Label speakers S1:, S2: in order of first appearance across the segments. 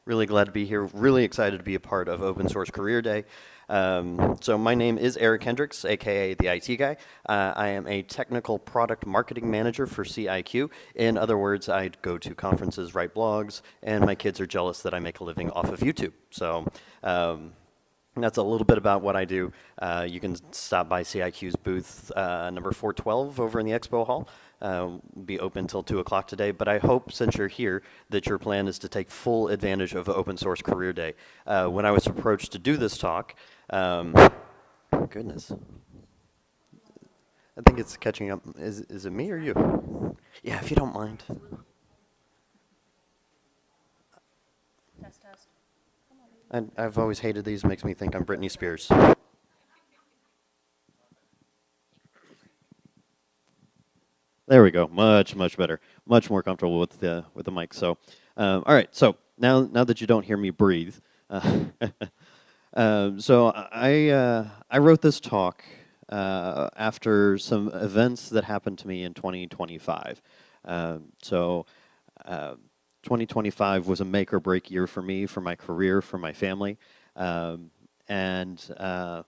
S1: Really glad to be here. Really excited to be a part of Open Source Career Day. So my name is Eric Hendricks, aka the IT guy. I am a technical product marketing manager for CIQ. In other words, I go to conferences, write blogs, and my kids are jealous that I make a living off of YouTube. So that's a little bit about what I do. You can stop by CIQ's booth number 412 over in the expo hall. Be open till 2 o'clock today, but I hope, since you're here, that your plan is to take full advantage of Open Source Career Day. When I was approached to do this talk, goodness, I think it's catching up. Is it me or you? Yeah, if you don't mind.
S2: Test, test.
S1: I've always hated these. Makes me think I'm Britney Spears. There we go. Much, much better. Much more comfortable with the mic. So, all right. So now that you don't hear me breathe, so I wrote this talk after some events that happened to me in 2025. So 2025 was a make or break year for me, for my career, for my family, and I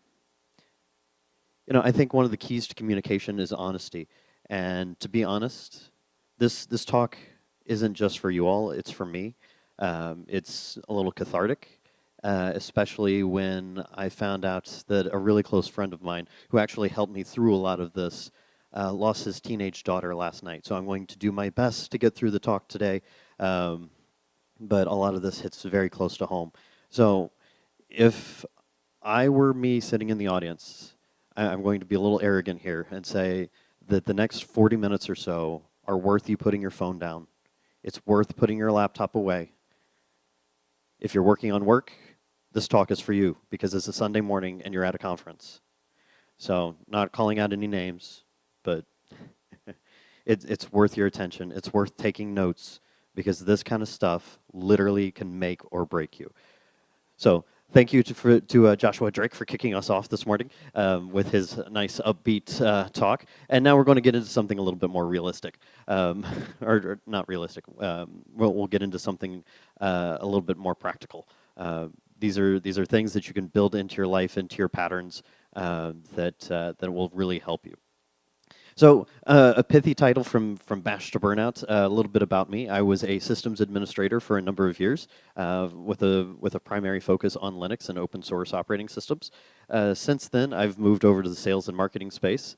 S1: think one of the keys to communication is honesty. And to be honest, this talk isn't just for you all, it's for me. It's a little cathartic, especially when I found out that a really close friend of mine, who actually helped me through a lot of this, lost his teenage daughter last night. So I'm going to do my best to get through the talk today, but a lot of this hits very close to home. So if I were me sitting in the audience, I'm going to be a little arrogant here and say that the next 40 minutes or so are worth you putting your phone down. It's worth putting your laptop away. If you're working on work, this talk is for you because it's a Sunday morning and you're at a conference. So not calling out any names, but it's worth your attention. It's worth taking notes because this kind of stuff literally can make or break you. So thank you to Joshua Drake for kicking us off this morning with his nice upbeat talk. And now we're going to get into something a little bit more realistic, or not realistic. We'll get into something a little bit more practical. These are things that you can build into your life, into your patterns that will really help you. So a pithy title from Bash to Burnout. A little bit about me. I was a systems administrator for a number of years with a primary focus on Linux and open source operating systems. Since then, I've moved over to the sales and marketing space,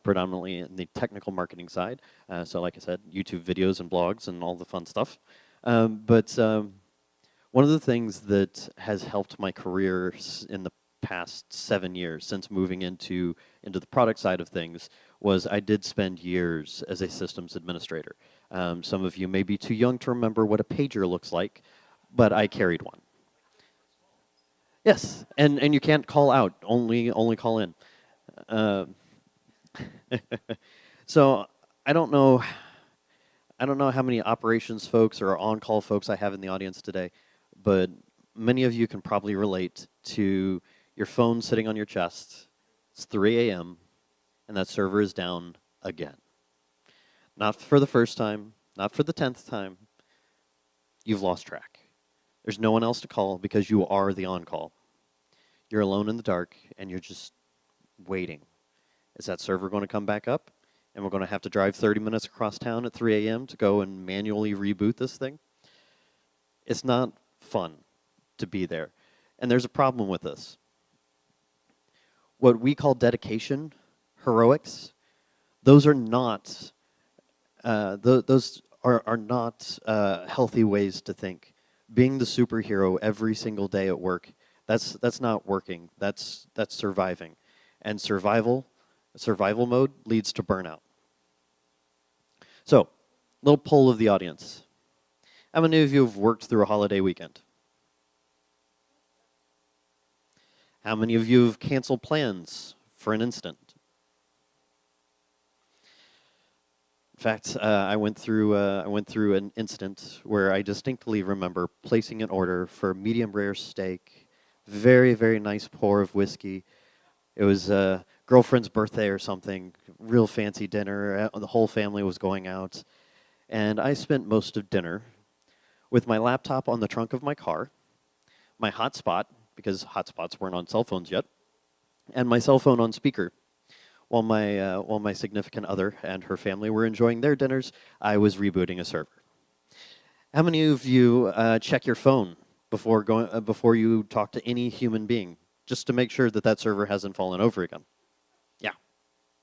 S1: predominantly in the technical marketing side. So like I said, YouTube videos and blogs and all the fun stuff. But one of the things that has helped my career in the past 7 years since moving into the product side of things was I did spend years as a systems administrator. Some of you may be too young to remember what a pager looks like, but I carried one. Yes, and you can't call out, only call in. So I don't know how many operations folks or on-call folks I have in the audience today, but many of you can probably relate to your phone sitting on your chest. It's 3 a.m. and that server is down again. Not for the first time, not for the 10th time. You've lost track. There's no one else to call because you are the on-call. You're alone in the dark and you're just waiting. Is that server going to come back up? And we're going to have to drive 30 minutes across town at 3 a.m. to go and manually reboot this thing? It's not fun to be there. And there's a problem with this. What we call dedication, heroics, those are not healthy ways to think. Being the superhero every single day at work, that's not working. That's surviving, and survival mode leads to burnout. So, little poll of the audience: how many of you have worked through a holiday weekend? How many of you have canceled plans for an instant? In fact, I went through an incident where I distinctly remember placing an order for a medium rare steak, very, very nice pour of whiskey. It was a girlfriend's birthday or something, real fancy dinner. The whole family was going out, and I spent most of dinner with my laptop on the trunk of my car, my hotspot, because hotspots weren't on cell phones yet, and my cell phone on speaker. While my significant other and her family were enjoying their dinners, I was rebooting a server. How many of you check your phone before you talk to any human being, just to make sure that that server hasn't fallen over again? Yeah.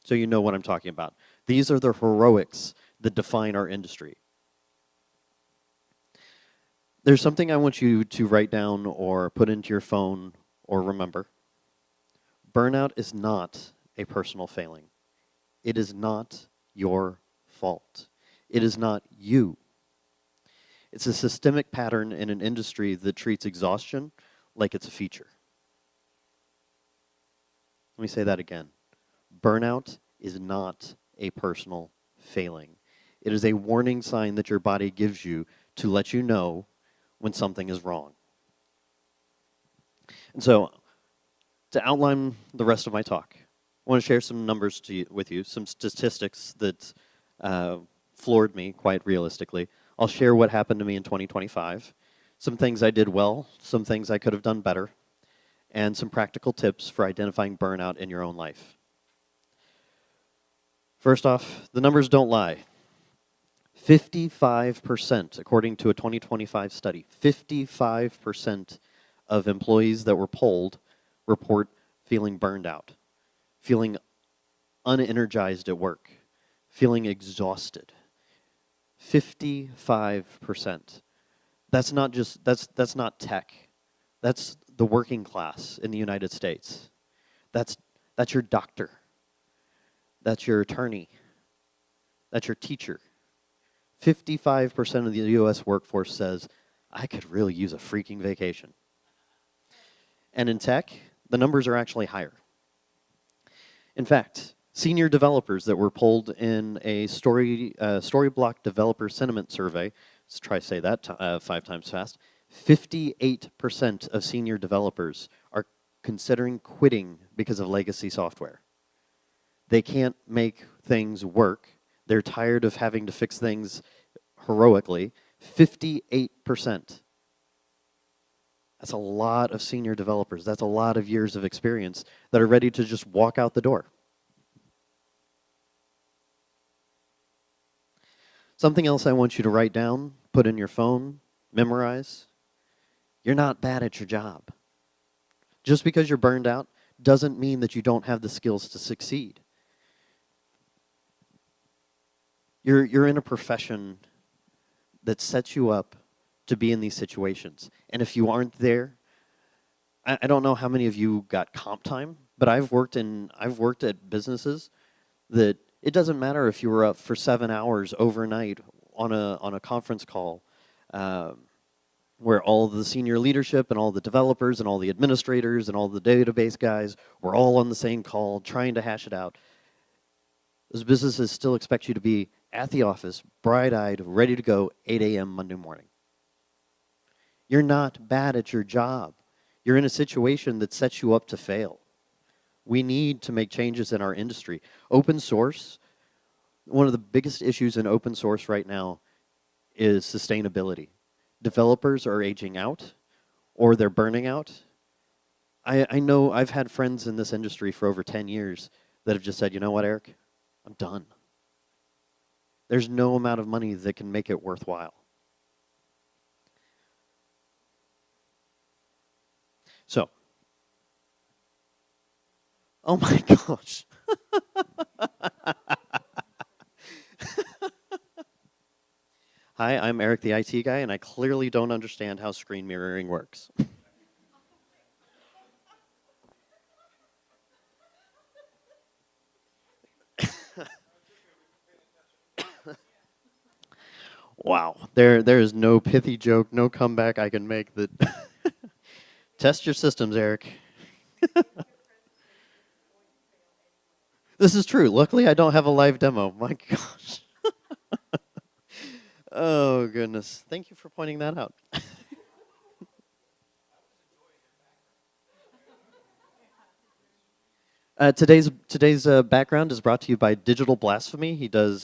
S1: So you know what I'm talking about. These are the heroics that define our industry. There's something I want you to write down or put into your phone or remember. Burnout is not a personal failing. It is not your fault. It is not you. It's a systemic pattern in an industry that treats exhaustion like it's a feature. Let me say that again. Burnout is not a personal failing. It is a warning sign that your body gives you to let you know when something is wrong. And so, to outline the rest of my talk, I want to share some numbers with you, some statistics that floored me quite realistically. I'll share what happened to me in 2025, some things I did well, some things I could have done better, and some practical tips for identifying burnout in your own life. First off, the numbers don't lie. 55%, according to a 2025 study, 55% of employees that were polled report feeling burned out, feeling unenergized at work, feeling exhausted. 55%. That's not tech. That's the working class in the United States. That's your doctor. That's your attorney. That's your teacher. 55% of the US workforce says, I could really use a freaking vacation. And in tech, the numbers are actually higher. In fact, senior developers that were polled in a Storyblock developer sentiment survey, let's try to say that 5 times fast, 58% of senior developers are considering quitting because of legacy software. They can't make things work. They're tired of having to fix things heroically. 58%. That's a lot of senior developers. That's a lot of years of experience that are ready to just walk out the door. Something else I want you to write down, put in your phone, memorize. You're not bad at your job. Just because you're burned out doesn't mean that you don't have the skills to succeed. You're in a profession that sets you up to be in these situations. And if you aren't there, I don't know how many of you got comp time, but I've worked at businesses that it doesn't matter if you were up for 7 hours overnight on a conference call where all the senior leadership and all the developers and all the administrators and all the database guys were all on the same call trying to hash it out. Those businesses still expect you to be at the office, bright-eyed, ready to go, 8 a.m. Monday morning. You're not bad at your job. You're in a situation that sets you up to fail. We need to make changes in our industry. Open source, one of the biggest issues in open source right now is sustainability. Developers are aging out or they're burning out. I know I've had friends in this industry for over 10 years that have just said, you know what, Eric? I'm done. There's no amount of money that can make it worthwhile. So, oh my gosh. Hi, I'm Eric, the IT guy, and I clearly don't understand how screen mirroring works. Wow, there is no pithy joke, no comeback I can make that. Test your systems, Eric. This is true. Luckily, I don't have a live demo. My gosh. Oh, goodness. Thank you for pointing that out. Today's background is brought to you by Digital Blasphemy. He does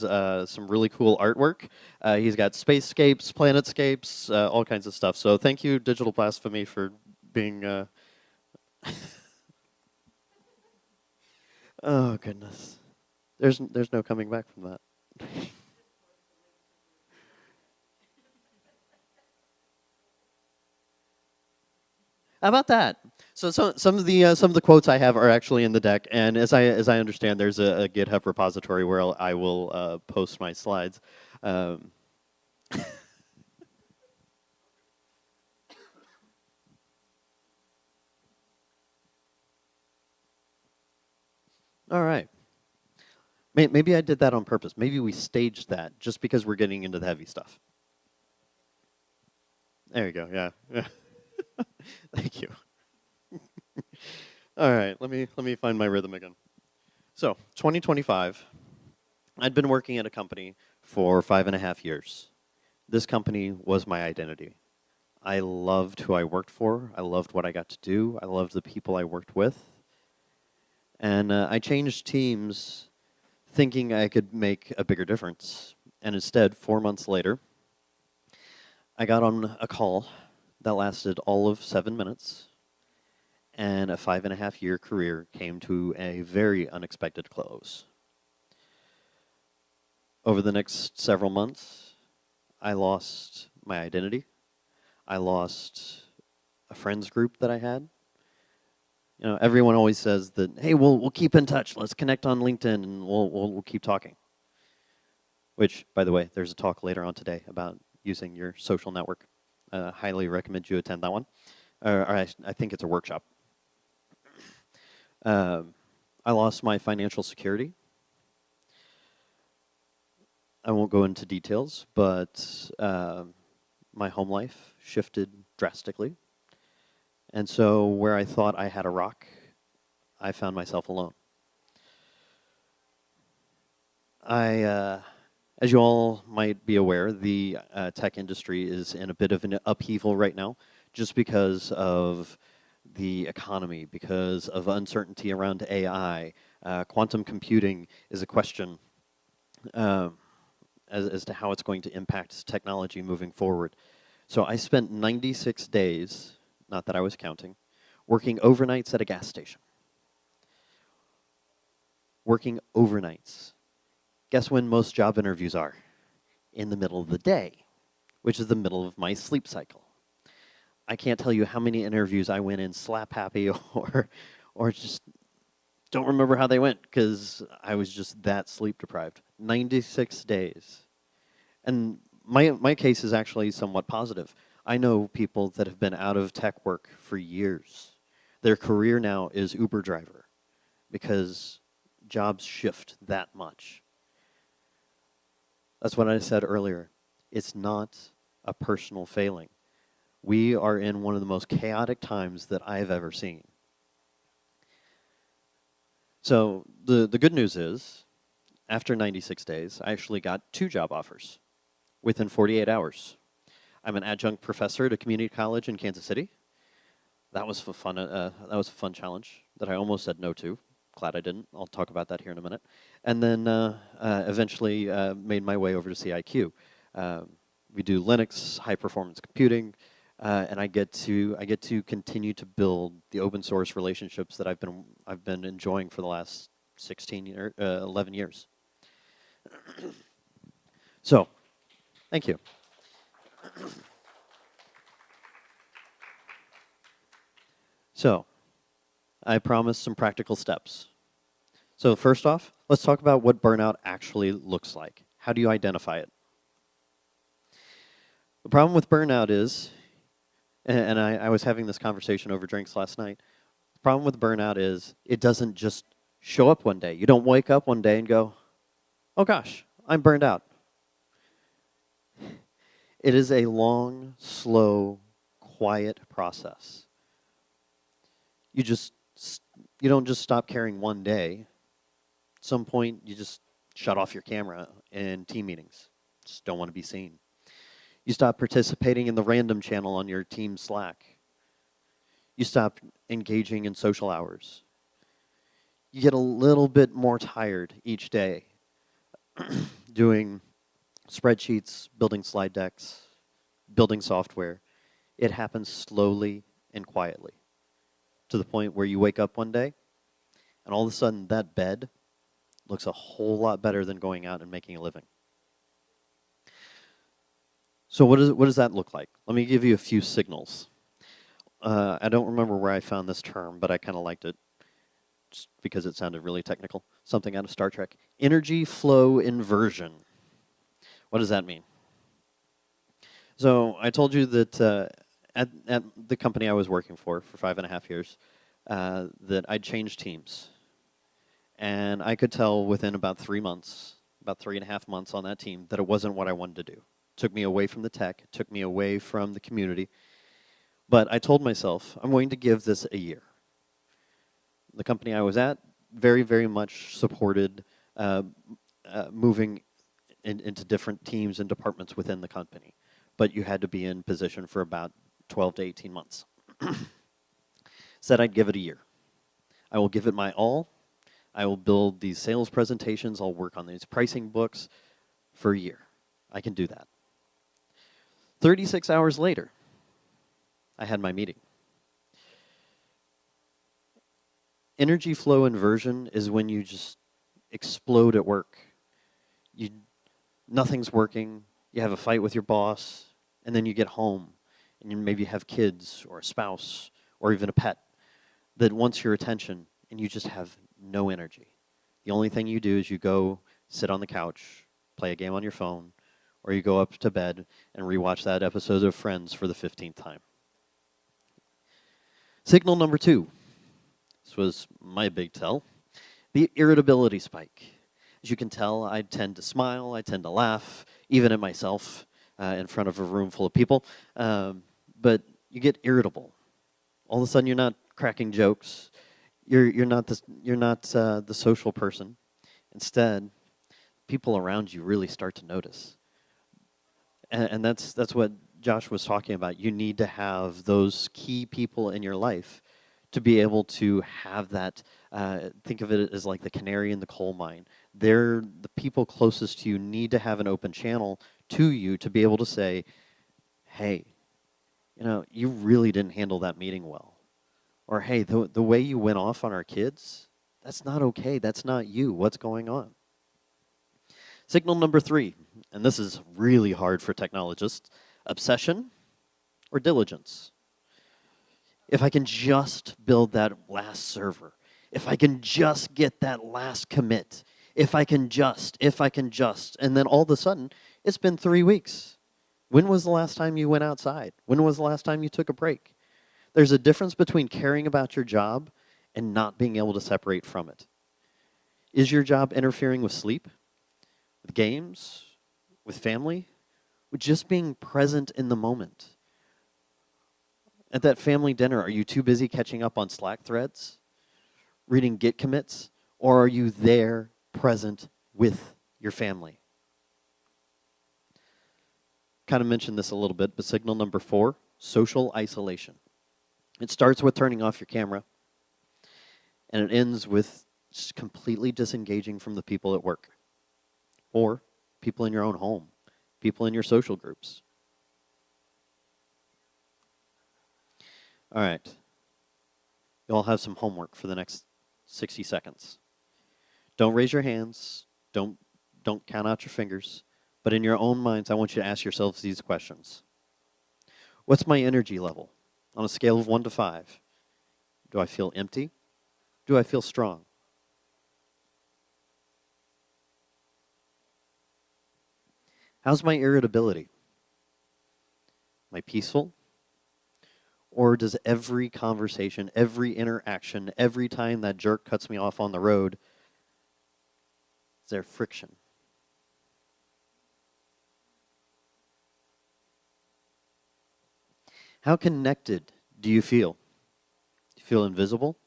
S1: some really cool artwork. He's got spacescapes, planetscapes, all kinds of stuff. So thank you, Digital Blasphemy, for being. Oh goodness, there's no coming back from that. How about that? So some of the quotes I have are actually in the deck, and as I understand, there's a GitHub repository where I will post my slides. Um, all right. Maybe I did that on purpose. Maybe we staged that just because we're getting into the heavy stuff. There you go. Yeah. Yeah. Thank you. All right. Let me find my rhythm again. So 2025. I'd been working at a company for 5.5 years. This company was my identity. I loved who I worked for. I loved what I got to do. I loved the people I worked with. And I changed teams thinking I could make a bigger difference. And instead, 4 months later, I got on a call that lasted all of 7 minutes, and a 5.5 year career came to a very unexpected close. Over the next several months, I lost my identity. I lost a friends group that I had. You know, everyone always says that, hey, we'll keep in touch. Let's connect on LinkedIn and we'll keep talking. Which, by the way, there's a talk later on today about using your social network. Highly recommend you attend that one. Or I think it's a workshop. I lost my financial security. I won't go into details, but my home life shifted drastically. And so where I thought I had a rock, I found myself alone. As you all might be aware, the tech industry is in a bit of an upheaval right now, just because of the economy, because of uncertainty around AI. Quantum computing is a question as to how it's going to impact technology moving forward. So I spent 96 days, not that I was counting, working overnights at a gas station. Working overnights. Guess when most job interviews are? In the middle of the day, which is the middle of my sleep cycle. I can't tell you how many interviews I went in slap happy or just don't remember how they went because I was just that sleep deprived. 96 days. And my case is actually somewhat positive. I know people that have been out of tech work for years. Their career now is Uber driver because jobs shift that much. That's what I said earlier. It's not a personal failing. We are in one of the most chaotic times that I've ever seen. So the good news is, after 96 days, I actually got 2 job offers within 48 hours. I'm an adjunct professor at a community college in Kansas City. That was a fun. That was a fun challenge that I almost said no to. Glad I didn't. I'll talk about that here in a minute. And then eventually made my way over to CIQ. We do Linux, high performance computing, and I get to continue to build the open source relationships that I've been enjoying for the last 11 years. So, thank you. So, I promised some practical steps. So first off, let's talk about what burnout actually looks like. How do you identify it? The problem with burnout is, and I was having this conversation over drinks last night, the problem with burnout is it doesn't just show up one day. You don't wake up one day and go, oh gosh, I'm burned out. It is a long, slow, quiet process. You don't just stop caring one day. At some point, you just shut off your camera in team meetings. Just don't want to be seen. You stop participating in the random channel on your team Slack. You stop engaging in social hours. You get a little bit more tired each day doing spreadsheets, building slide decks, building software. It happens slowly and quietly to the point where you wake up one day and all of a sudden that bed looks a whole lot better than going out and making a living. So what does that look like? Let me give you a few signals. I don't remember where I found this term, but I kind of liked it just because it sounded really technical. Something out of Star Trek. Energy flow inversion. What does that mean? So I told you that at the company I was working for 5.5 years, that I'd changed teams. And I could tell within about 3 months, about 3.5 months on that team, that it wasn't what I wanted to do. It took me away from the tech, it took me away from the community. But I told myself, I'm going to give this a year. The company I was at very, very much supported moving into different teams and departments within the company. But you had to be in position for about 12 to 18 months. Said I'd give it a year. I will give it my all. I will build these sales presentations. I'll work on these pricing books for a year. I can do that. 36 hours later, I had my meeting. Energy flow inversion is when you just explode at work. Nothing's working. You have a fight with your boss, and then you get home, and you maybe have kids or a spouse or even a pet that wants your attention, and you just have no energy. The only thing you do is you go sit on the couch, play a game on your phone, or you go up to bed and rewatch that episode of Friends for the 15th time. Signal number 2. This was my big tell. The irritability spike. As you can tell, I tend to smile, I tend to laugh, even at myself in front of a room full of people. But you get irritable. All of a sudden, you're not cracking jokes. You're not the social person. Instead, people around you really start to notice. And that's what Josh was talking about. You need to have those key people in your life to be able to have that, think of it as like the canary in the coal mine. They're the people closest to you need to have an open channel to you to be able to say, hey, you really didn't handle that meeting well. Or, hey, the way you went off on our kids, that's not okay. That's not you. What's going on? Signal number 3, and this is really hard for technologists, obsession or diligence. If I can just build that last server, if I can just get that last commit, if I can just, and then all of a sudden, it's been 3 weeks. When was the last time you went outside? When was the last time you took a break? There's a difference between caring about your job and not being able to separate from it. Is your job interfering with sleep, with games, with family, with just being present in the moment? At that family dinner, are you too busy catching up on Slack threads, reading Git commits, or are you there, present with your family? Kind of mentioned this a little bit, but signal number 4, social isolation. It starts with turning off your camera, and it ends with just completely disengaging from the people at work, or people in your own home, people in your social groups. All right. You all have some homework for the next 60 seconds. Don't raise your hands. Don't count out your fingers. But in your own minds, I want you to ask yourselves these questions. What's my energy level? On a scale of 1 to 5. Do I feel empty? Do I feel strong? How's my irritability? Am I peaceful? Or does every conversation, every interaction, every time that jerk cuts me off on the road, is there friction? How connected do you feel? Do you feel invisible?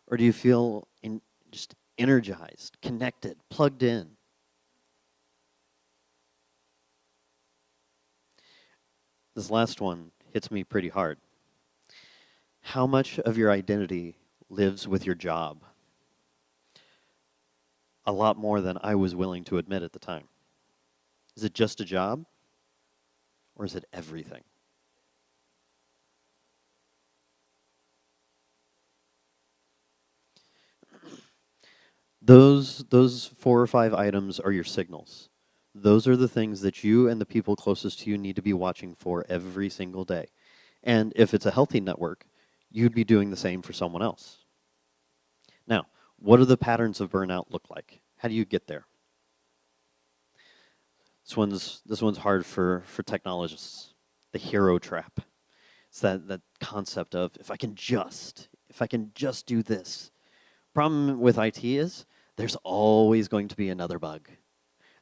S1: Or do you feel just energized, connected, plugged in? This last one hits me pretty hard. How much of your identity lives with your job? a lot more than I was willing to admit at the time. Is it just a job, or is it everything? Those 4 or 5 items are your signals. Those are the things that you and the people closest to you need to be watching for every single day. And if it's a healthy network, you'd be doing the same for someone else. Now, what do the patterns of burnout look like? How do you get there? This one's hard for technologists. The hero trap. It's that concept of if I can just do this. Problem with IT is there's always going to be another bug.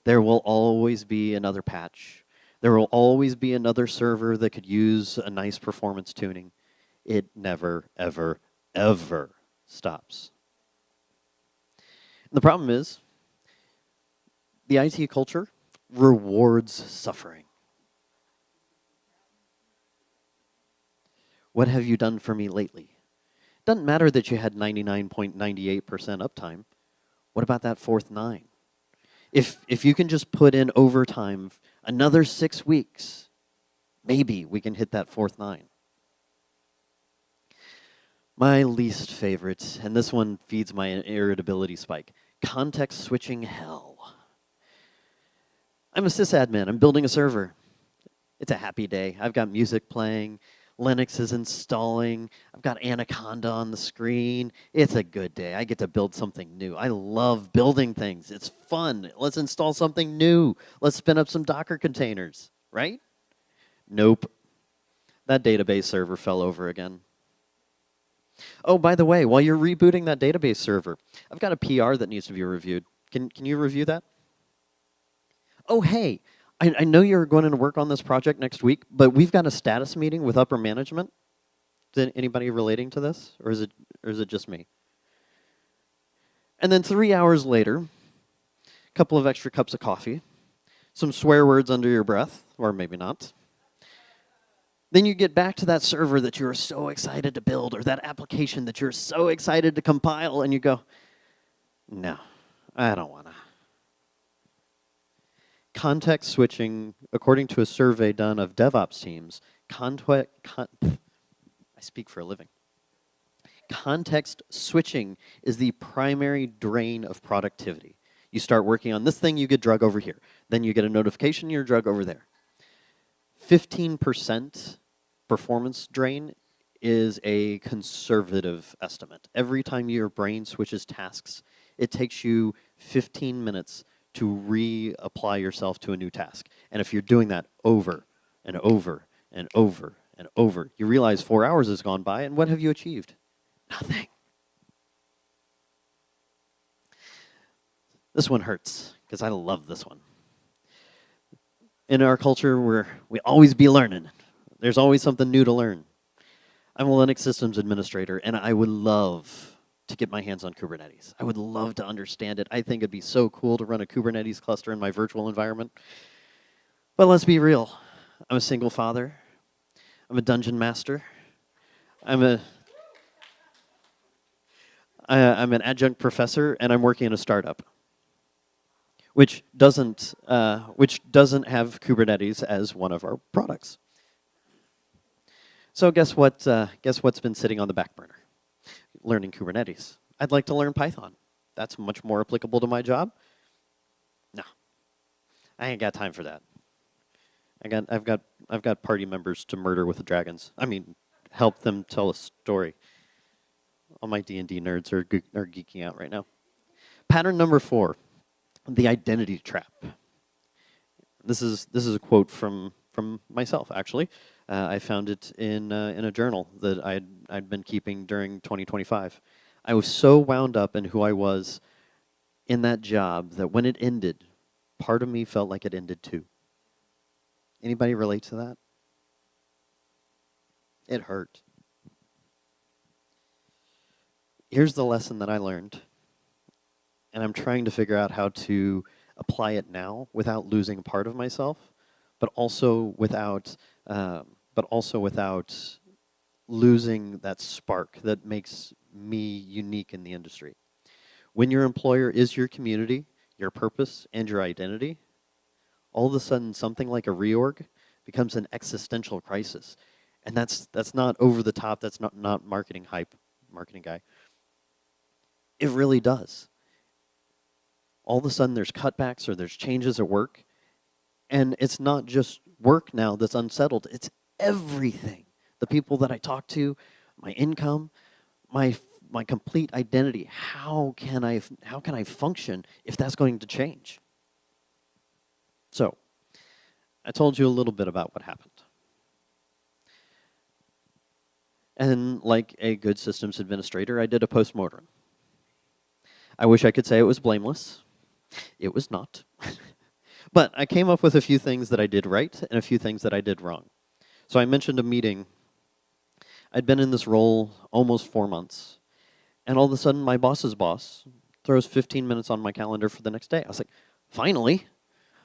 S1: There will always be another patch. There will always be another server that could use a nice performance tuning. It never, ever, ever stops. And the problem is the IT culture rewards suffering. What have you done for me lately? Doesn't matter that you had 99.98% uptime. What about that fourth 9? If you can just put in overtime another 6 weeks, maybe we can hit that fourth 9. My least favorite, and this one feeds my irritability spike, context switching hell. I'm a sysadmin. I'm building a server. It's a happy day. I've got music playing. Linux is installing. I've got Anaconda on the screen. It's a good day. I get to build something new. I love building things. It's fun. Let's install something new. Let's spin up some Docker containers, right? Nope. That database server fell over again. Oh, by the way, while you're rebooting that database server, I've got a PR that needs to be reviewed. Can you review that? Oh, hey. I know you're going to work on this project next week, but we've got a status meeting with upper management. Is anybody relating to this, or is it just me? And then 3 hours later, a couple of extra cups of coffee, some swear words under your breath, or maybe not. Then you get back to that server that you were so excited to build, or that application that you're so excited to compile, and you go, no, I don't want to. Context switching, according to a survey done of DevOps teams, I speak for a living. Context switching is the primary drain of productivity. You start working on this thing, you get drug over here. Then you get a notification, you're drug over there. 15% performance drain is a conservative estimate. Every time your brain switches tasks, it takes you 15 minutes to reapply yourself to a new task. And if you're doing that over and over and over and over, you realize 4 hours has gone by, and what have you achieved? Nothing. This one hurts, because I love this one. In our culture, we always be learning. There's always something new to learn. I'm a Linux systems administrator, and I would love to get my hands on Kubernetes. I would love to understand it. I think it'd be so cool to run a Kubernetes cluster in my virtual environment. But let's be real. I'm a single father. I'm a dungeon master. I'm an adjunct professor, and I'm working in a startup, which doesn't have Kubernetes as one of our products. So guess what? Guess what's been sitting on the back burner? Learning Kubernetes. I'd like to learn Python. That's much more applicable to my job. No, I ain't got time for that. I've got party members to murder with the dragons. I mean, help them tell a story. All my D&D nerds are geeking out right now. Pattern number 4, the identity trap. This is a quote from myself, actually. I found it in a journal that I'd been keeping during 2025. I was so wound up in who I was in that job that when it ended, part of me felt like it ended too. Anybody relate to that? It hurt. Here's the lesson that I learned, and I'm trying to figure out how to apply it now without losing part of myself, but also without losing that spark that makes me unique in the industry. When your employer is your community, your purpose, and your identity, all of a sudden something like a reorg becomes an existential crisis. And that's not over the top, that's not marketing hype, marketing guy. It really does. All of a sudden there's cutbacks or there's changes at work, and it's not just work now that's unsettled, it's everything. The people that I talk to, my income, my complete identity. How can I function if that's going to change? So, I told you a little bit about what happened. And like a good systems administrator, I did a postmortem. I wish I could say it was blameless. It was not. But I came up with a few things that I did right and a few things that I did wrong. So I mentioned a meeting. I'd been in this role almost 4 months, and all of a sudden my boss's boss throws 15 minutes on my calendar for the next day. I was like, finally.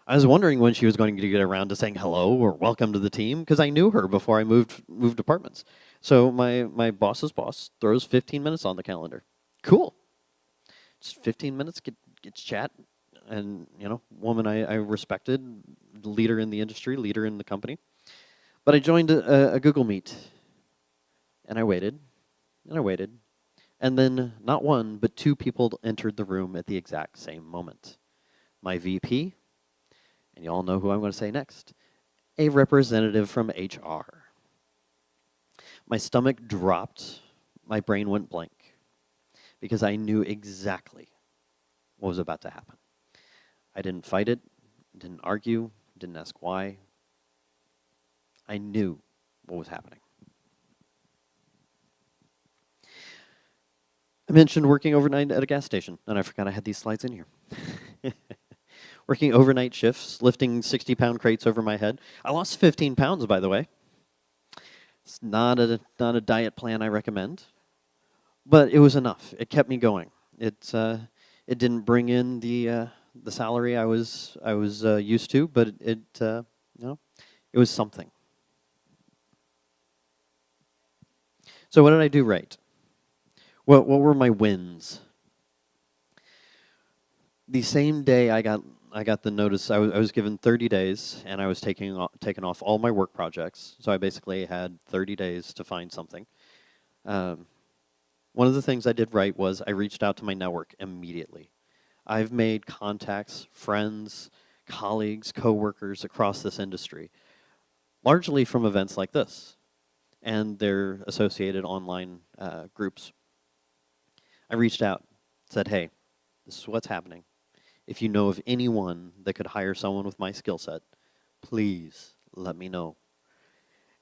S1: I was wondering when she was going to get around to saying hello or welcome to the team, because I knew her before I moved departments. So my boss's boss throws 15 minutes on the calendar. Cool. Just 15 minutes, get chat. And, woman I respected, leader in the industry, leader in the company. But I joined a Google Meet, and I waited, and I waited. And then not one, but two people entered the room at the exact same moment. My VP, and you all know who I'm going to say next, a representative from HR. My stomach dropped, my brain went blank, because I knew exactly what was about to happen. I didn't fight it, didn't argue, didn't ask why. I knew what was happening. I mentioned working overnight at a gas station, and I forgot I had these slides in here. Working overnight shifts, lifting 60-pound crates over my head. I lost 15 pounds, by the way. It's not a diet plan I recommend, but it was enough. It kept me going. It didn't bring in the salary I was used to, but it was something. So what did I do right? What were my wins? The same day I got the notice, I was given 30 days, and I was taking off all my work projects. So I basically had 30 days to find something. One of the things I did right was I reached out to my network immediately. I've made contacts, friends, colleagues, coworkers across this industry, largely from events like this and their associated online groups. I reached out, said, hey, this is what's happening. If you know of anyone that could hire someone with my skill set, please let me know.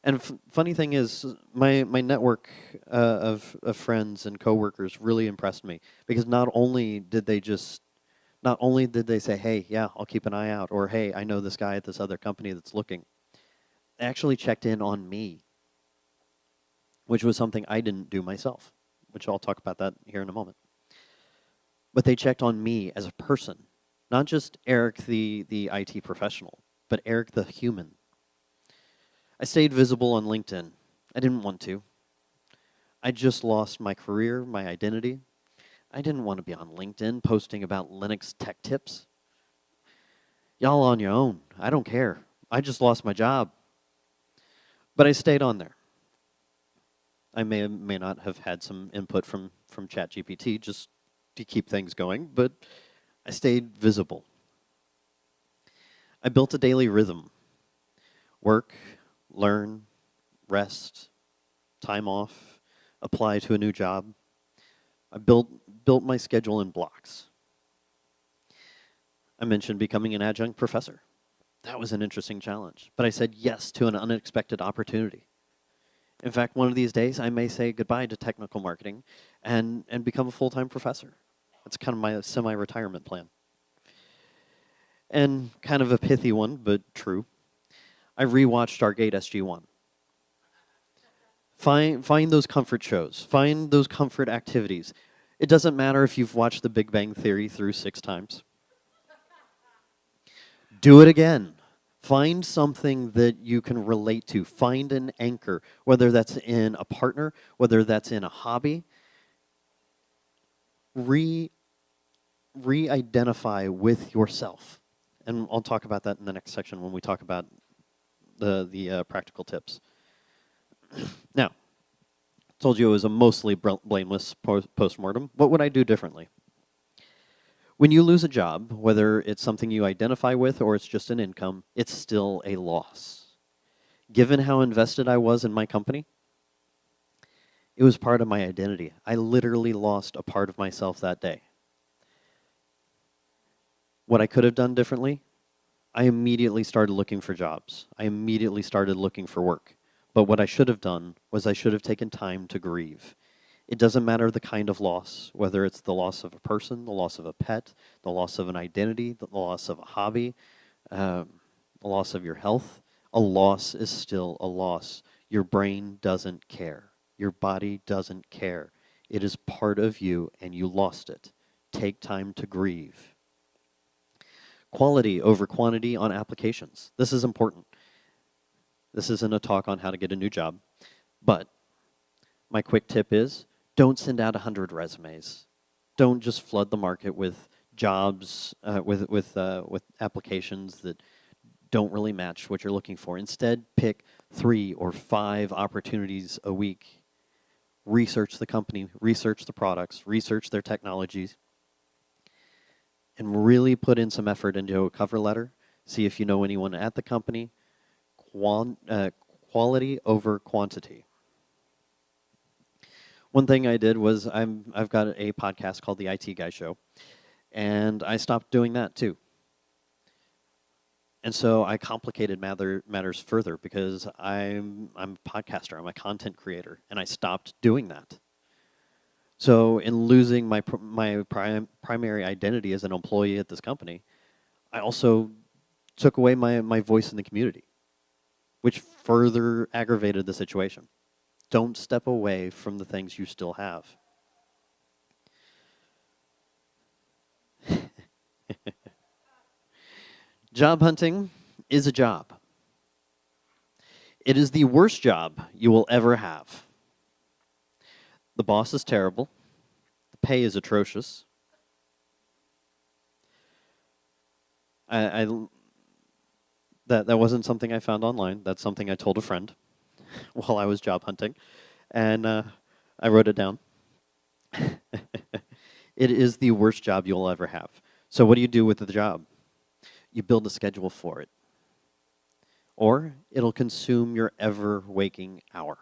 S1: And funny thing is, my network of friends and coworkers really impressed me, because not only did they say, hey, yeah, I'll keep an eye out, or hey, I know this guy at this other company that's looking. They actually checked in on me, which was something I didn't do myself, which I'll talk about that here in a moment. But they checked on me as a person, not just Eric, the IT professional, but Eric, the human. I stayed visible on LinkedIn. I didn't want to. I just lost my career, my identity. I didn't want to be on LinkedIn posting about Linux tech tips. Y'all on your own. I don't care. I just lost my job. But I stayed on there. I may not have had some input from ChatGPT just to keep things going, but I stayed visible. I built a daily rhythm. Work, learn, rest, time off, apply to a new job. I built my schedule in blocks. I mentioned becoming an adjunct professor. That was an interesting challenge, but I said yes to an unexpected opportunity. In fact, one of these days, I may say goodbye to technical marketing and become a full-time professor. That's kind of my semi-retirement plan. And kind of a pithy one, but true. I rewatched Stargate SG-1. Find those comfort shows. Find those comfort activities. It doesn't matter if you've watched The Big Bang Theory through 6 times. Do it again. Find something that you can relate to. Find an anchor, whether that's in a partner, whether that's in a hobby. re-identify with yourself. And I'll talk about that in the next section when we talk about the practical tips. Now, told you it was a mostly blameless postmortem. What would I do differently? When you lose a job, whether it's something you identify with or it's just an income, it's still a loss. Given how invested I was in my company, it was part of my identity. I literally lost a part of myself that day. What I could have done differently, I immediately started looking for jobs. I immediately started looking for work. But what I should have done was I should have taken time to grieve. It doesn't matter the kind of loss, whether it's the loss of a person, the loss of a pet, the loss of an identity, the loss of a hobby, the loss of your health. A loss is still a loss. Your brain doesn't care. Your body doesn't care. It is part of you and you lost it. Take time to grieve. Quality over quantity on applications. This is important. This isn't a talk on how to get a new job, but my quick tip is don't send out 100 resumes. Don't just flood the market with jobs, with applications that don't really match what you're looking for. Instead, pick 3 or 5 opportunities a week. Research the company, research the products, research their technologies, and really put in some effort into a cover letter. See if you know anyone at the company. Quality over quantity. One thing I did was I've got a podcast called the IT Guy Show, and I stopped doing that too. And so I complicated matters further because I'm a podcaster, I'm a content creator, and I stopped doing that. So in losing my primary identity as an employee at this company, I also took away my voice in the community, which further aggravated the situation. Don't step away from the things you still have. Job hunting is a job. It is the worst job you will ever have. The boss is terrible. The pay is atrocious. That wasn't something I found online. That's something I told a friend while I was job hunting, and I wrote it down. It is the worst job you'll ever have. So what do you do with the job? You build a schedule for it. Or it'll consume your ever-waking hour.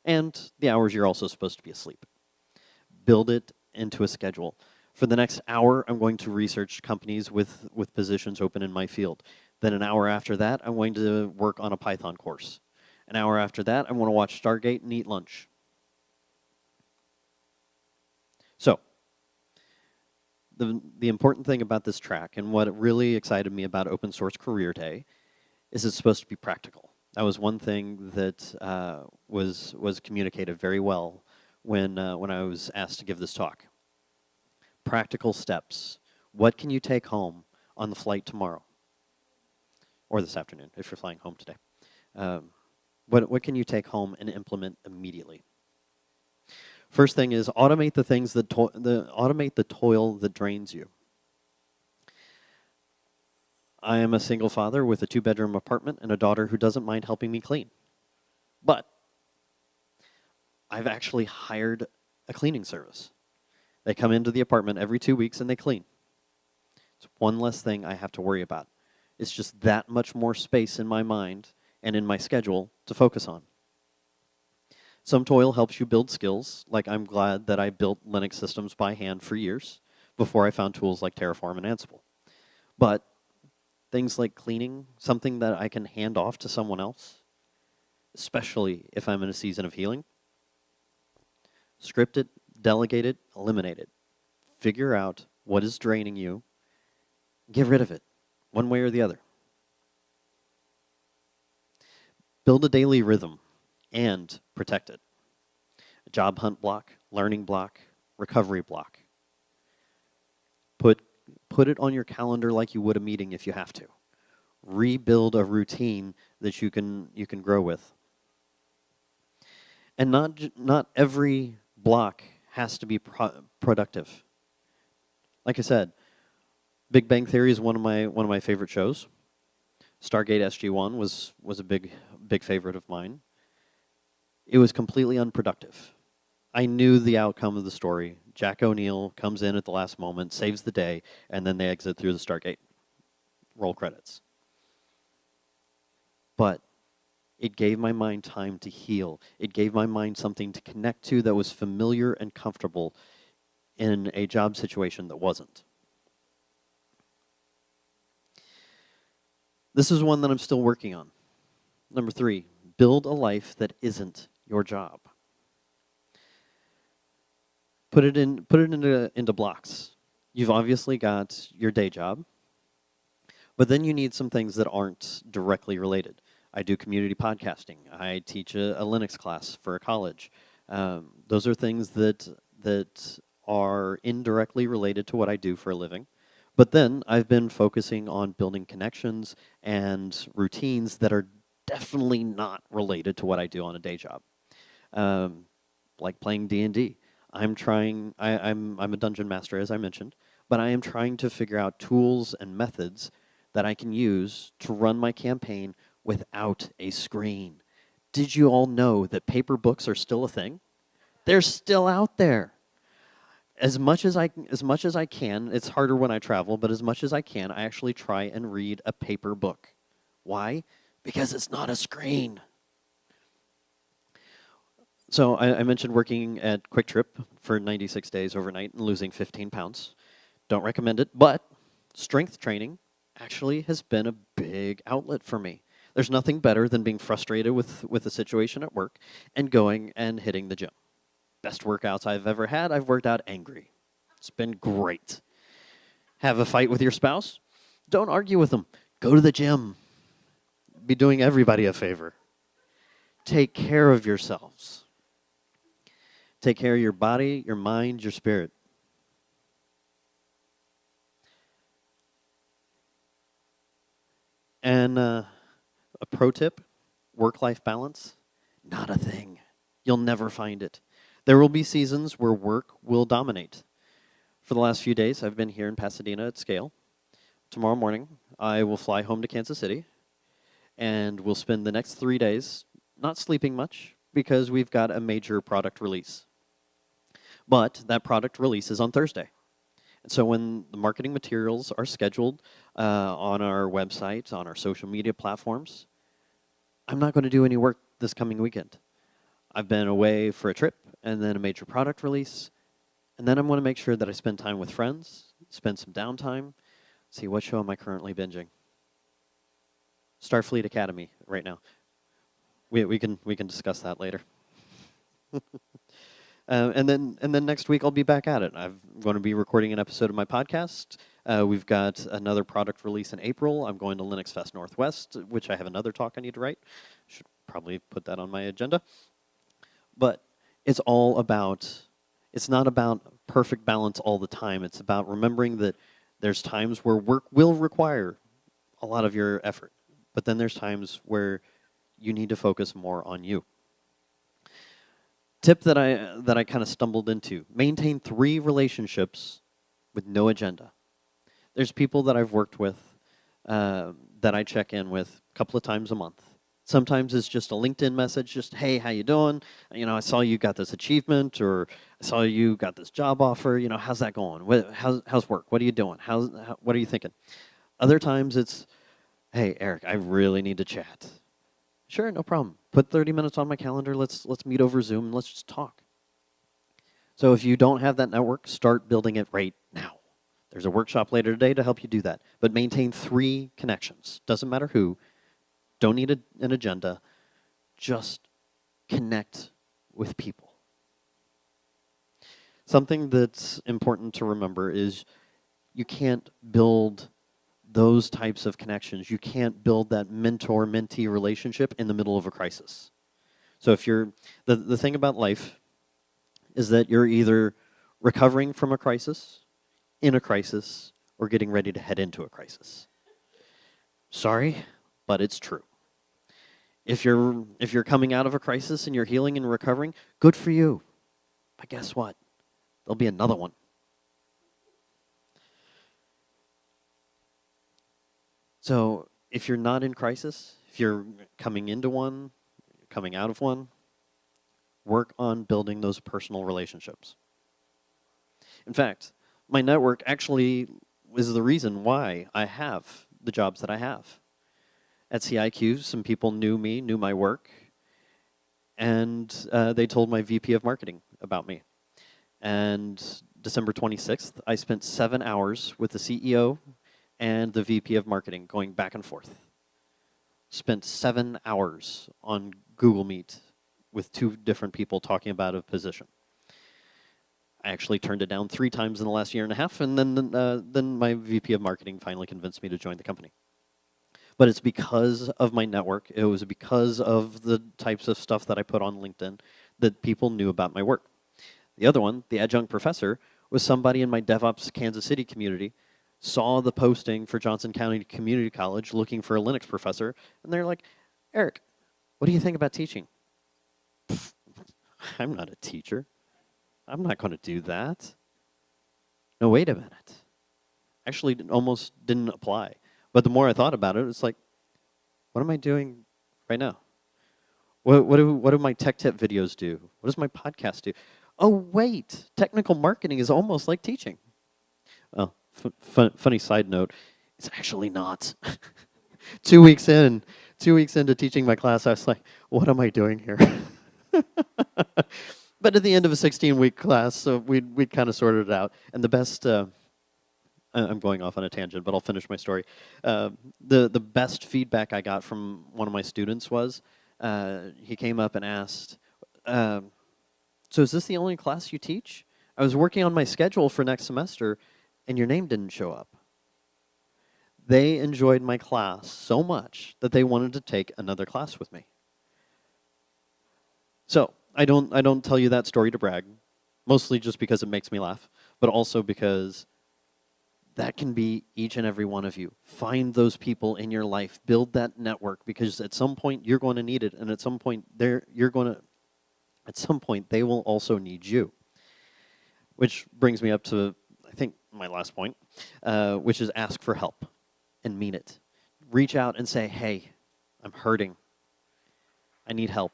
S1: And the hours you're also supposed to be asleep. Build it into a schedule. For the next hour, I'm going to research companies with positions open in my field. Then an hour after that, I'm going to work on a Python course. An hour after that, I'm going to watch Stargate and eat lunch. So, the important thing about this track, and what really excited me about Open Source Career Day, is it's supposed to be practical. That was one thing that was communicated very well when I was asked to give this talk. Practical steps. What can you take home on the flight tomorrow? Or this afternoon, if you're flying home today. What can you take home and implement immediately? First thing is automate the things that automate the toil that drains you. I am a single father with a 2-bedroom apartment and a daughter who doesn't mind helping me clean. But I've actually hired a cleaning service. They come into the apartment every 2 weeks and they clean. It's one less thing I have to worry about. It's just that much more space in my mind and in my schedule to focus on. Some toil helps you build skills, like I'm glad that I built Linux systems by hand for years before I found tools like Terraform and Ansible. But things like cleaning, something that I can hand off to someone else, especially if I'm in a season of healing, script it, delegate it, eliminate it. Figure out what is draining you, get rid of it, one way or the other. Build a daily rhythm and protect it. A job hunt block, learning block, recovery block. Put it on your calendar like you would a meeting if you have to. Rebuild a routine that you can grow with. And not every block has to be productive. Like I said, Big Bang Theory is one of my favorite shows. Stargate SG-1 was a big favorite of mine. It was completely unproductive. I knew the outcome of the story. Jack O'Neill comes in at the last moment, saves the day, and then they exit through the Stargate. Roll credits. But it gave my mind time to heal. It gave my mind something to connect to that was familiar and comfortable in a job situation that wasn't. This is one that I'm still working on. Number 3, build a life that isn't your job. Put it into blocks. You've obviously got your day job, but then you need some things that aren't directly related. I do community podcasting. I teach a Linux class for a college. Those are things that are indirectly related to what I do for a living. But then I've been focusing on building connections and routines that are definitely not related to what I do on a day job, like playing D&D. I'm a dungeon master, as I mentioned, but I am trying to figure out tools and methods that I can use to run my campaign without a screen. Did you all know that paper books are still a thing? They're still out there. As much as I can, it's harder when I travel, but as much as I can, I actually try and read a paper book. Why? Because it's not a screen. So I mentioned working at Quick Trip for 96 days overnight and losing 15 pounds. Don't recommend it, but strength training actually has been a big outlet for me. There's nothing better than being frustrated with a situation at work and going and hitting the gym. Best workouts I've ever had, I've worked out angry. It's been great. Have a fight with your spouse? Don't argue with them. Go to the gym. Be doing everybody a favor. Take care of yourselves. Take care of your body, your mind, your spirit. And a pro tip, work-life balance, not a thing. You'll never find it. There will be seasons where work will dominate. For the last few days, I've been here in Pasadena at scale. Tomorrow morning, I will fly home to Kansas City, and we'll spend the next 3 days not sleeping much because we've got a major product release. But that product release is on Thursday. And so when the marketing materials are scheduled on our website, on our social media platforms, I'm not going to do any work this coming weekend. I've been away for a trip and then a major product release, and then I'm going to make sure that I spend time with friends, spend some downtime, see what show am I currently binging. Starfleet Academy right now. We can discuss that later. And then next week I'll be back at it. I'm going to be recording an episode of my podcast. We've got another product release in April. I'm going to Linux Fest Northwest, which I have another talk I need to write. Should probably put that on my agenda. But it's not about perfect balance all the time. It's about remembering that there's times where work will require a lot of your effort. But then there's times where you need to focus more on you. Tip that I kind of stumbled into: maintain 3 relationships with no agenda. There's people that I've worked with that I check in with a couple of times a month. Sometimes it's just a LinkedIn message, just, hey, how you doing? You know, I saw you got this achievement, or I saw you got this job offer. You know, how's that going? How's work? What are you doing? What are you thinking? Other times it's, hey, Eric, I really need to chat. Sure, no problem. Put 30 minutes on my calendar. Let's meet over Zoom and let's just talk. So if you don't have that network, start building it right now. There's a workshop later today to help you do that. But maintain 3 connections. Doesn't matter who. Don't need an agenda. Just connect with people. Something that's important to remember is you can't build those types of connections. You can't build that mentor-mentee relationship in the middle of a crisis. So if you're, the thing about life is that you're either recovering from a crisis, in a crisis, or getting ready to head into a crisis. Sorry, but it's true. If you're coming out of a crisis and you're healing and recovering, good for you. But guess what? There'll be another one. So if you're not in crisis, if you're coming into one, coming out of one, work on building those personal relationships. In fact, my network actually is the reason why I have the jobs that I have. At CIQ, some people knew me, knew my work, and they told my VP of marketing about me. And December 26th, I spent 7 hours with the CEO and the VP of marketing going back and forth. Spent 7 hours on Google Meet with 2 different people talking about a position. I actually turned it down 3 times in the last year and a half, and then my VP of marketing finally convinced me to join the company. But it's because of my network. It was because of the types of stuff that I put on LinkedIn that people knew about my work. The other one, the adjunct professor, was somebody in my DevOps Kansas City community, saw the posting for Johnson County Community College looking for a Linux professor, and they're like, Eric, what do you think about teaching? I'm not a teacher. I'm not going to do that. No, wait a minute. Actually, almost didn't apply. But the more I thought about it, it's like, what am I doing right now? What do my tech tip videos do? What does my podcast do? Oh, wait, technical marketing is almost like teaching. Well, funny side note, it's actually not. 2 weeks into teaching my class, I was like, what am I doing here? But at the end of a 16-week class, so we'd kind of sorted it out. And the best, I'm going off on a tangent, but I'll finish my story. The best feedback I got from one of my students was, he came up and asked, so is this the only class you teach? I was working on my schedule for next semester, and your name didn't show up. They enjoyed my class so much that they wanted to take another class with me. So I don't tell you that story to brag, mostly just because it makes me laugh, but also because that can be each and every one of you. Find those people in your life, build that network, because at some point you're going to need it, and at some point they will also need you. Which brings me up to, I think, my last point, which is ask for help and mean it. Reach out and say, hey, I'm hurting. I need help.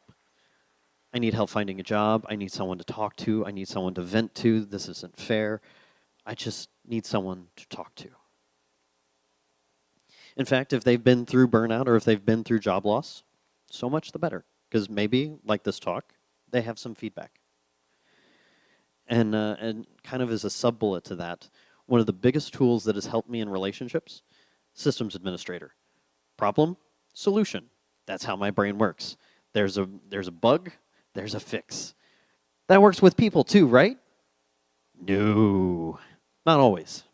S1: I need help finding a job. I need someone to talk to. I need someone to vent to. This isn't fair. I just need someone to talk to. In fact, if they've been through burnout or if they've been through job loss, so much the better. Because maybe, like this talk, they have some feedback. And kind of as a sub-bullet to that, one of the biggest tools that has helped me in relationships, systems administrator. Problem, solution. That's how my brain works. There's a bug, there's a fix. That works with people too, right? No, not always.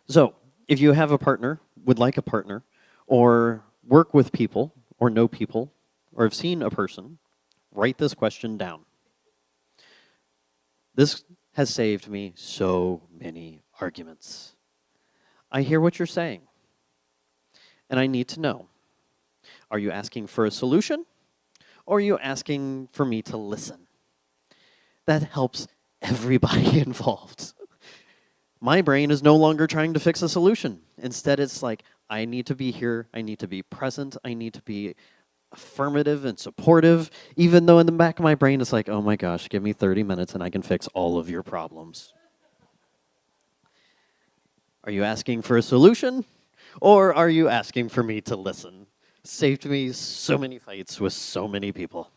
S1: So, if you have a partner, would like a partner, or work with people, or know people, or have seen a person, write this question down. This has saved me so many arguments. I hear what you're saying, and I need to know. Are you asking for a solution, or are you asking for me to listen? That helps everybody involved. My brain is no longer trying to fix a solution. Instead, it's like, I need to be here, I need to be present, I need to be affirmative and supportive, even though in the back of my brain it's like, oh my gosh, give me 30 minutes and I can fix all of your problems. Are you asking for a solution, or are you asking for me to listen? Saved me so many fights with so many people.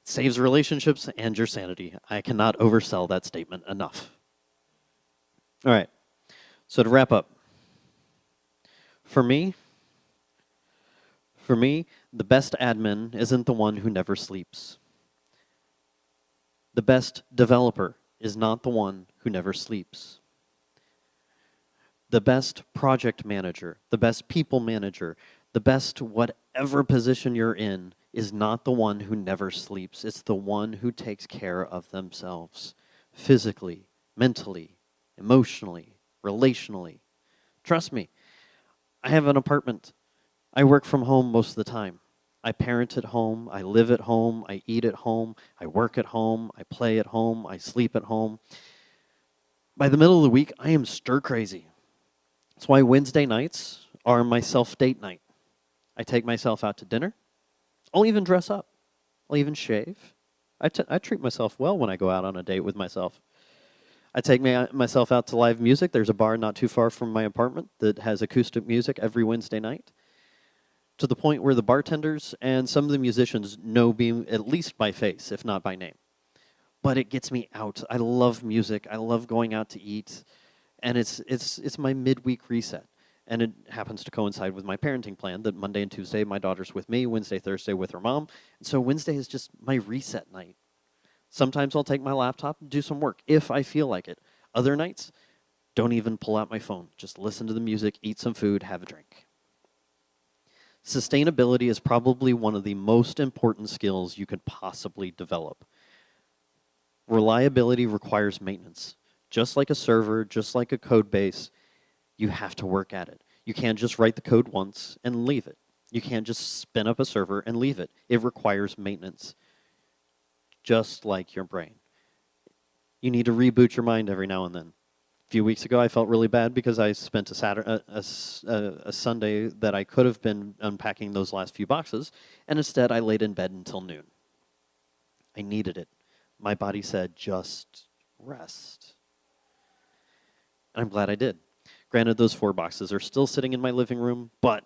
S1: It saves relationships and your sanity. I cannot oversell that statement enough. All right, so to wrap up, for me, the best admin isn't the one who never sleeps. The best developer is not the one who never sleeps. The best project manager, the best people manager, the best whatever position you're in is not the one who never sleeps. It's the one who takes care of themselves physically, mentally, emotionally, relationally. Trust me, I have an apartment. I work from home most of the time. I parent at home, I live at home, I eat at home, I work at home, I play at home, I sleep at home. By the middle of the week, I am stir crazy. That's why Wednesday nights are my self-date night. I take myself out to dinner. I'll even dress up. I'll even shave. I treat myself well when I go out on a date with myself. I take myself out to live music. There's a bar not too far from my apartment that has acoustic music every Wednesday night, to the point where the bartenders and some of the musicians know me at least by face, if not by name. But it gets me out. I love music. I love going out to eat, and it's my midweek reset. And it happens to coincide with my parenting plan that Monday and Tuesday my daughter's with me, Wednesday, Thursday with her mom. And so Wednesday is just my reset night. Sometimes I'll take my laptop and do some work if I feel like it. Other nights, don't even pull out my phone. Just listen to the music, eat some food, have a drink. Sustainability is probably one of the most important skills you could possibly develop. Reliability requires maintenance. Just like a server, just like a code base, you have to work at it. You can't just write the code once and leave it. You can't just spin up a server and leave it. It requires maintenance, just like your brain. You need to reboot your mind every now and then. A few weeks ago, I felt really bad because I spent a Sunday that I could have been unpacking those last few boxes, and instead I laid in bed until noon. I needed it. My body said, just rest. And I'm glad I did. Granted, those 4 boxes are still sitting in my living room, but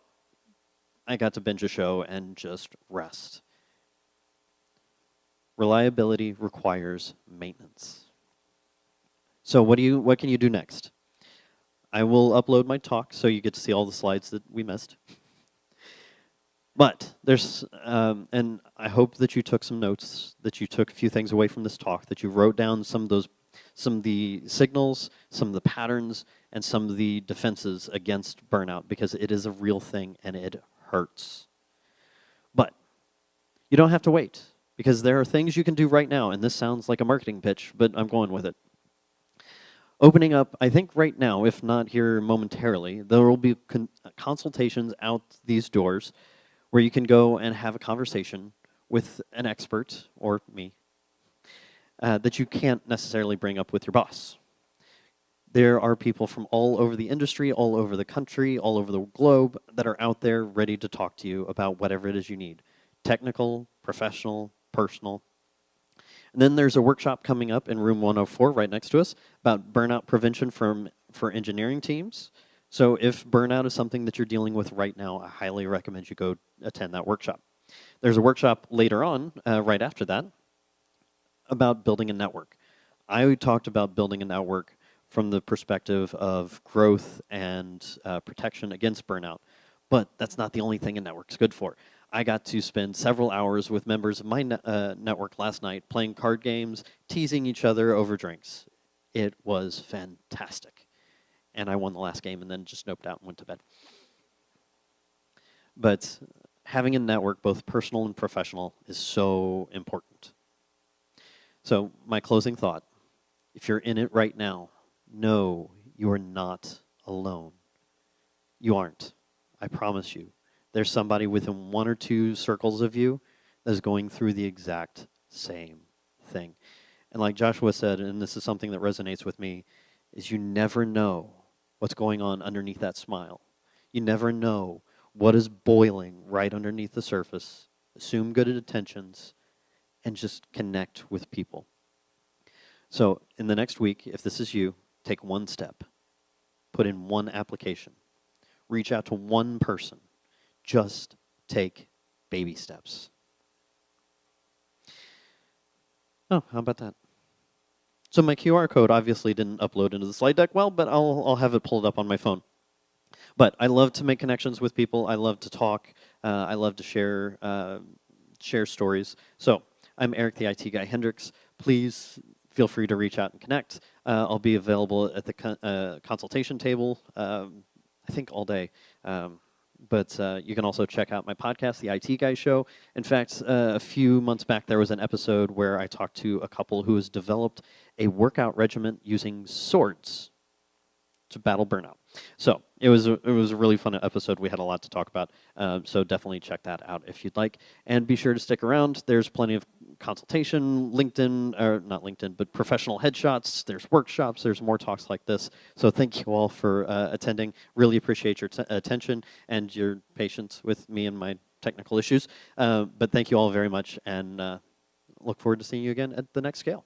S1: I got to binge a show and just rest. Reliability requires maintenance. So what can you do next? I will upload my talk so you get to see all the slides that we missed. But there's, and I hope that you took some notes, that you took a few things away from this talk, that you wrote down some of the signals, some of the patterns, and some of the defenses against burnout, because it is a real thing and it hurts. But you don't have to wait, because there are things you can do right now, and this sounds like a marketing pitch, but I'm going with it. Opening up, I think right now, if not here momentarily, there will be consultations out these doors where you can go and have a conversation with an expert, or me, that you can't necessarily bring up with your boss. There are people from all over the industry, all over the country, all over the globe that are out there ready to talk to you about whatever it is you need. Technical, professional, personal. And then there's a workshop coming up in room 104 right next to us about burnout prevention for engineering teams. So if burnout is something that you're dealing with right now, I highly recommend you go attend that workshop. There's a workshop later on, right after that, about building a network. I talked about building a network from the perspective of growth and protection against burnout. But that's not the only thing a network's good for. I got to spend several hours with members of my network last night playing card games, teasing each other over drinks. It was fantastic. And I won the last game and then just noped out and went to bed. But having a network, both personal and professional, is so important. So my closing thought, if you're in it right now, know you are not alone. You aren't. I promise you. There's somebody within 1 or 2 circles of you that is going through the exact same thing. And like Joshua said, and this is something that resonates with me, is you never know what's going on underneath that smile. You never know what is boiling right underneath the surface. Assume good intentions and just connect with people. So in the next week, if this is you, take 1 step. Put in 1 application. Reach out to 1 person. Just take baby steps. Oh, how about that? So my QR code obviously didn't upload into the slide deck well, but I'll have it pulled up on my phone. But I love to make connections with people. I love to talk. I love to share stories. So I'm Eric, the IT guy, Hendricks. Please feel free to reach out and connect. I'll be available at the consultation table, I think all day. But you can also check out my podcast, The IT Guy Show. In fact, a few months back, there was an episode where I talked to a couple who has developed a workout regimen using swords to battle burnout. So it was a really fun episode. We had a lot to talk about. So definitely check that out if you'd like. And be sure to stick around. There's plenty of consultation, LinkedIn, or not LinkedIn, but professional headshots. There's workshops. There's more talks like this. So thank you all for attending. Really appreciate your attention and your patience with me and my technical issues. But thank you all very much, and look forward to seeing you again at the next scale.